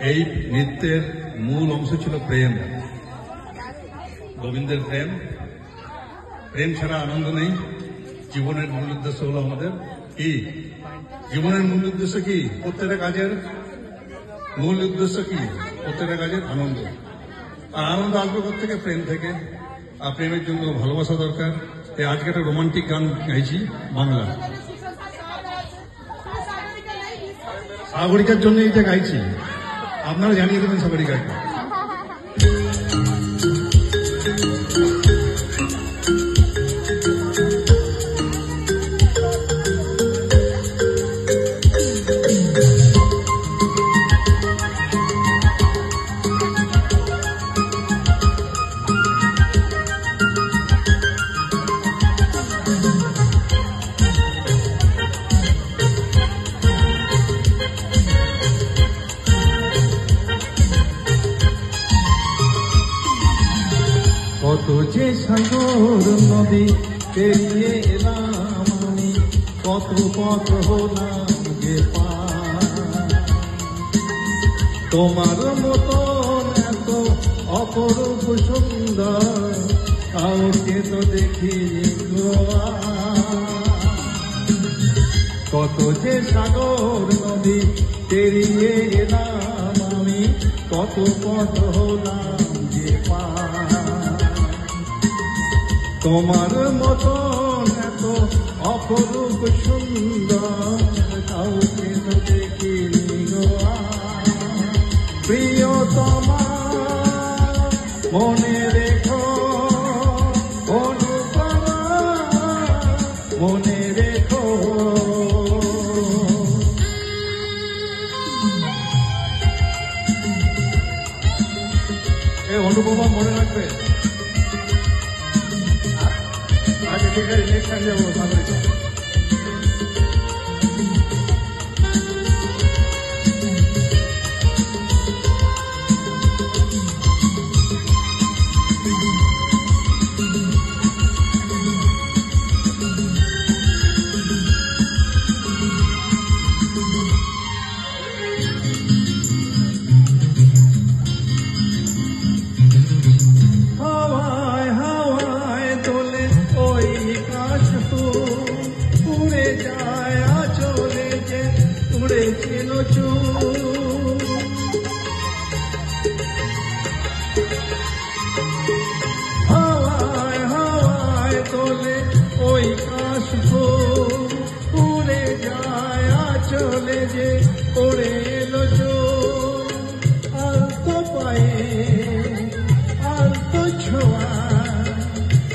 এই নৃত্যের মূল অংশ ছিল প্রেম, গোবিন্দের প্রেম। প্রেম ছাড়া আনন্দ নেই। জীবনের মূল উদ্দেশ্য হলো আমাদের কি? জীবনের মূল উদ্দেশ্য কি? প্রত্যেকটা কাজের মূল উদ্দেশ্য কি? প্রত্যেকটা কাজের আনন্দ। আর আনন্দ আসবে কোথেকে? প্রেম থেকে। আর প্রেমের জন্য ভালোবাসা দরকার। তাই আজকে একটা রোমান্টিক গান গাইছি বাংলা। সাগরিকার জন্য এইটা গাইছি, আপনারা জানিয়ে দেবেন সাগরিকাকে। কত যে সাগর নদী পেরিয়ে এলাম আমি, কত পথ হলাম যে পার। তোমার মতন এত অপরূপ সুন্দর কাউকে তো দেখিনি গো আর। কত যে সাগর নদী পেরিয়ে এলাম আমি, কত পথ হলাম যে পার। তোমার মতন এত অপরূপ সুন্দর কাউকে তো দেখিনি গো আর। প্রিয়তমা মনে রেখো, অনুপমা মনে রেখো। অনুপমা মনে রাখবে। আচ্ছা ঠিক আছে, নেক্সট টাইম যাবো সাগরিকা। উড়ে যায় চলে যে উড়েছিল হাওয়ায় হাওয়ায় তোলে ওই কাশ ফুল। উড়ে যায় চলে যে উড়ে এলো চোর। আলতো পায়ে আলতো ছোঁয়া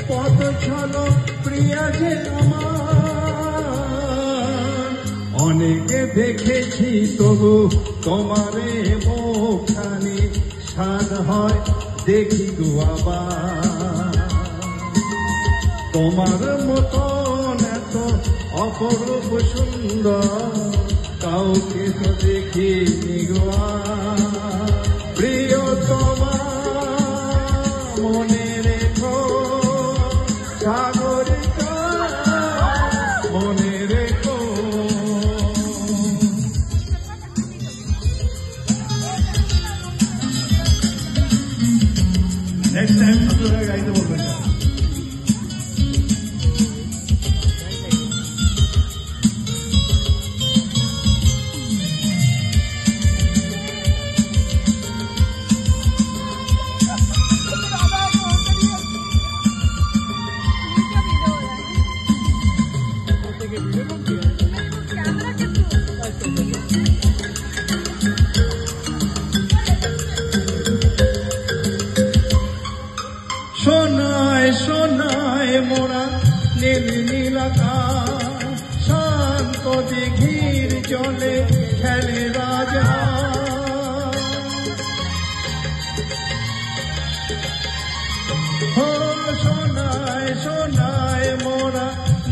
পথ চলো প্রিয়া যে আমার। অনেকে দেখেছি তবু তোমারে মুখখানি স্বাদ হয় দেখি গো আবার। তোমার মতন এত অপরূপ সুন্দর কাউকে তো দেখিনি গো আর। প্রিয়তমা মনে রেখো, সাগরিকা মনে রেখো। নেক্সট টাইম আপনারা গাইতে বলবেন না। সোনায় সোনায় মোরা নীল নীল আকাশ, শান্ত দিঘির জলে খেলে রাজা। সোনায় সোনায় মোরা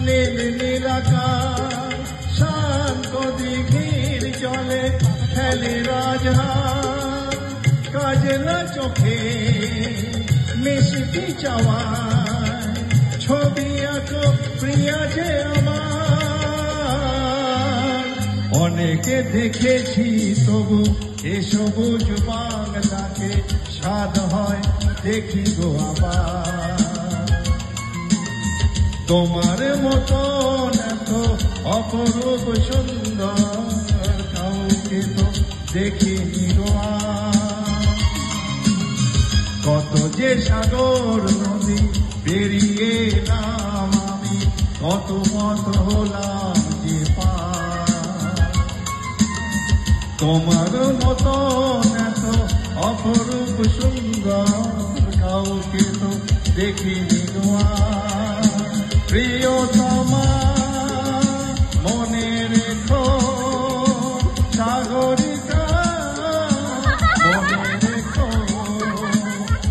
নীল নীল আকাশ, শান্ত দিঘির জলে খেলে রাজা। কাজলা চোখে মিষ্টি চাওয়ায় ছবি আঁকো প্রিয়া যে আমার। অনেকে দেখেছি তবু সে সবুজ বাংলাকে স্বাদ হয় দেখি গো আবার। তোমার মতন এত অপরূপ সুন্দর কাউকে তো দেখিনি গো আর। কত যে সাগর নদী পেরিয়ে এলাম আমি, কত পথ হলাম যে পার। তোমার মতন এত অপরূপ সুন্দর কাউকে তো দেখিনি গো আর। প্রিয়তমা মনে রেখো সাগরিকা, মনে রেখো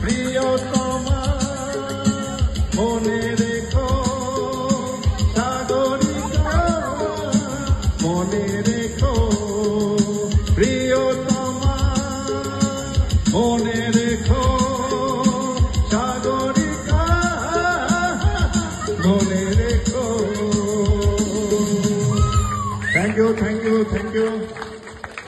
প্রিয়তমা, মনে রেখো সাগরিকা, মনে রেখো প্রিয়তমা, মনে রেখো সাগরিকা, মনে রেখো। Thank you, thank you, thank you.